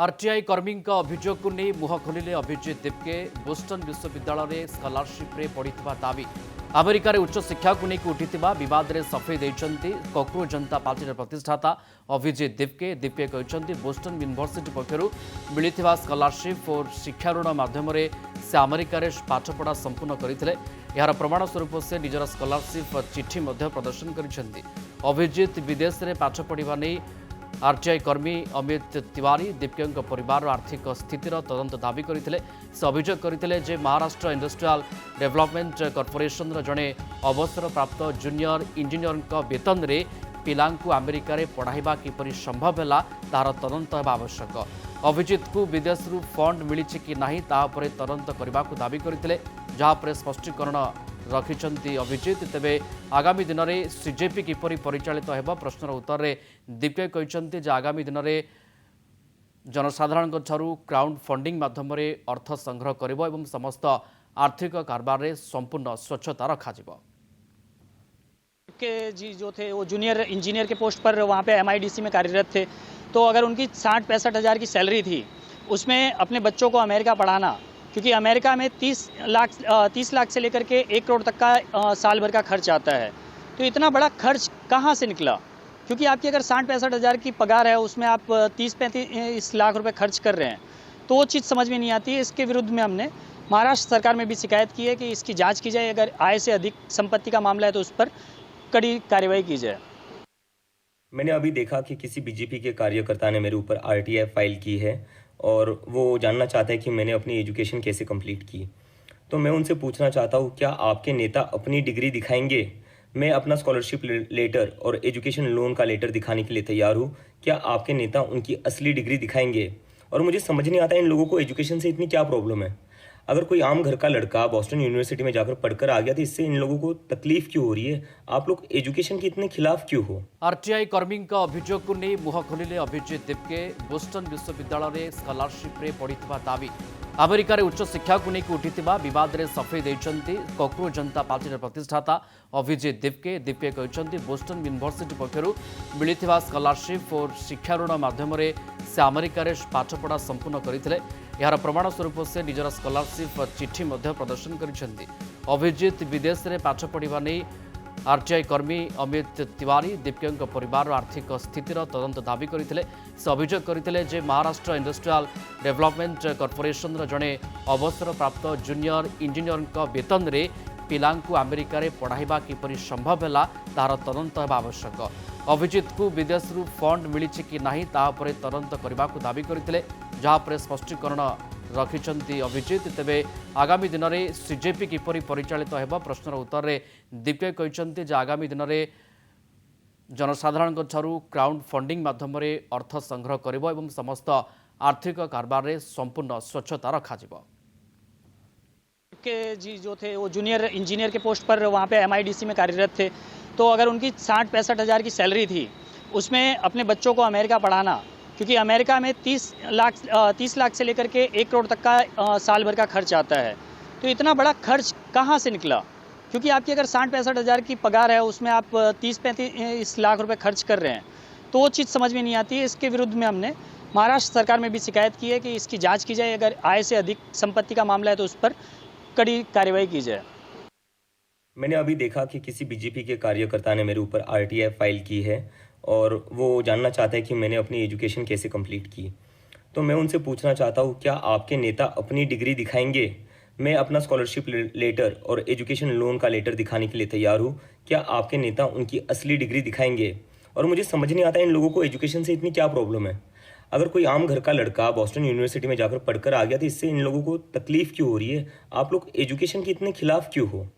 RTI कर्मी अभियोग को नहीं मुह खोलिले अभिजित दिपके बोस्टन विश्वविद्यालय स्कॉलरशिप रे पढ़ा दाबी अमेरिकार उच्च शिक्षा को लेकिन उठिथिबा विवाद रे सफेई देइछन्ति कॉकरोच जनता पार्टी प्रतिष्ठाता अभिजित दिपके कहते बोस्टन यूनिवर्सिटी पक्षर मिलिथिबा स्कॉलरशिप और शिक्षा ऋण माध्यम से अमेरिकार पाठपढ़ा संपूर्ण करते यार प्रमाण स्वरूप से निजर स्कॉलरशिप चिठी प्रदर्शन कर अभिजित विदेश में पाठ पढ़ा नहीं आरटीआई कर्मी अमित तिवारी दीप्के परिवार आर्थिक स्थितिर तदंत दाबी करते से अभियोग करते महाराष्ट्र इंडस्ट्रियल डेवलपमेंट कॉर्पोरेशन जड़े अवसर प्राप्त जूनियर इंजीनियर वेतन रे पिलांकु अमेरिका रे पढ़ाइबा किपरि संभव है तार तदंत होगा आवश्यक। अभिजित को विदेश फंड मिली कि नहीं तापर तदंत करने को दाबी करते जहाँपर स्पष्टीकरण रखिंट अभिजित तेबे आगामी दिन में सीजेपी किपरि परिचालित होगा प्रश्नर उत्तर में दीप्के कहते आगामी दिन में जनसाधारण क्राउड फंडिंग माध्यम अर्थ संग्रह कर समस्त आर्थिक कारबार संपूर्ण स्वच्छता रखा के जी जो थे वो जूनियर इंजीनियर के पोस्ट पर वहाँ पे एमआईडीसी में कार्यरत थे। तो अगर उनकी 60-65 हज़ार की सैलरी थी, उसमें अपने बच्चों को अमेरिका पढ़ाना, क्योंकि अमेरिका में 30 लाख से लेकर के 1 करोड़ तक का साल भर का खर्च आता है। तो इतना बड़ा खर्च कहाँ से निकला? क्योंकि आपकी अगर 60-65 हज़ार की पगार है, उसमें आप 30-35 लाख रुपए खर्च कर रहे हैं, तो वो चीज़ समझ में नहीं आती है। इसके विरुद्ध में हमने महाराष्ट्र सरकार में भी शिकायत की है कि इसकी जाँच की जाए। अगर आय से अधिक संपत्ति का मामला है तो उस पर कड़ी कार्रवाई की जाए। मैंने अभी देखा कि किसी बीजेपी के कार्यकर्ता ने मेरे ऊपर आरटीआई फाइल की है और वो जानना चाहता है कि मैंने अपनी एजुकेशन कैसे कंप्लीट की। तो मैं उनसे पूछना चाहता हूँ, क्या आपके नेता अपनी डिग्री दिखाएंगे? मैं अपना स्कॉलरशिप लेटर और एजुकेशन लोन का लेटर दिखाने के लिए तैयार हूँ। क्या आपके नेता उनकी असली डिग्री दिखाएंगे? और मुझे समझ नहीं आता इन लोगों को एजुकेशन से इतनी क्या प्रॉब्लम है। अगर कोई आम घर का लड़का बॉस्टन यूनिवर्सिटी में जाकर पढ़कर आ गया तो इससे इन लोगों को तकलीफ क्यों हो रही है? आप लोग एजुकेशन के इतने खिलाफ क्यों हो? आरटीआई कर्मी अभियोग को नहीं मुह खोलिले अभिजित दिपके बोस्टन विश्वविद्यालय स्कॉलरशिप रे पढ़ा दाबी अमेरिकार उच्च शिक्षा को लेकिन उठिथिबा विवाद रे सफेई देइछन्ति कॉकरोच जनता पार्टी प्रतिष्ठाता अभिजित दिपके कहते बोस्टन यूनिवर्सिटी पक्षर मिलिथिबा स्कॉलरशिप और शिक्षा ऋण माध्यम से अमेरिकार पाठपढ़ा संपूर्ण करते यार प्रमाण स्वरूप से निजर स्कॉलरशिप चिठी प्रदर्शन कर अभिजित विदेश में पाठ पढ़ा नहीं आरटीआई कर्मी अमित तिवारी दीप्के परिवार आर्थिक स्थितिर तदंत दाबी करते से अभियोग करते महाराष्ट्र इंडस्ट्रियल डेवलपमेंट कॉर्पोरेशन जड़े अवसर प्राप्त जूनियर इंजीनियर वेतन रे पिलांकु अमेरिका रे पढ़ाइबा किपरि संभव है तार तदंत होगा आवश्यक। अभिजित को विदेश फंड मिली कि नहीं तापर तदंत करने को दाबी करते जहाँपर स्पष्टीकरण रखिंट अभिजित तेबे आगामी दिन में सीजेपी किपरि परिचालित होगा प्रश्नर उत्तर में दीप्के कहते आगामी दिन में जनसाधारण क्राउड फंडिंग माध्यम अर्थ संग्रह कर समस्त आर्थिक कारबार संपूर्ण स्वच्छता रखा के जी जो थे वो जूनियर इंजीनियर के पोस्ट पर वहाँ पे एमआईडीसी में कार्यरत थे। तो अगर उनकी 60-65 हज़ार की सैलरी थी, उसमें अपने बच्चों को अमेरिका पढ़ाना, क्योंकि अमेरिका में 30 लाख से लेकर के 1 करोड़ तक का साल भर का खर्च आता है। तो इतना बड़ा खर्च कहाँ से निकला? क्योंकि आपकी अगर 60-65 हज़ार की पगार है, उसमें आप 30-35 लाख रुपए खर्च कर रहे हैं, तो वो चीज़ समझ में नहीं आती है। इसके विरुद्ध में हमने महाराष्ट्र सरकार में भी शिकायत की है कि इसकी जाँच की जाए। अगर आय से अधिक संपत्ति का मामला है तो उस पर कड़ी कार्रवाई की जाए। मैंने अभी देखा कि किसी बीजेपी के कार्यकर्ता ने मेरे ऊपर आरटीआई फाइल की है और वो जानना चाहता है कि मैंने अपनी एजुकेशन कैसे कंप्लीट की। तो मैं उनसे पूछना चाहता हूँ, क्या आपके नेता अपनी डिग्री दिखाएंगे? मैं अपना स्कॉलरशिप लेटर और एजुकेशन लोन का लेटर दिखाने के लिए तैयार हूँ। क्या आपके नेता उनकी असली डिग्री दिखाएंगे? और मुझे समझ नहीं आता इन लोगों को एजुकेशन से इतनी क्या प्रॉब्लम है। अगर कोई आम घर का लड़का बॉस्टन यूनिवर्सिटी में जाकर पढ़कर आ गया तो इससे इन लोगों को तकलीफ क्यों हो रही है? आप लोग एजुकेशन के इतने खिलाफ क्यों हो?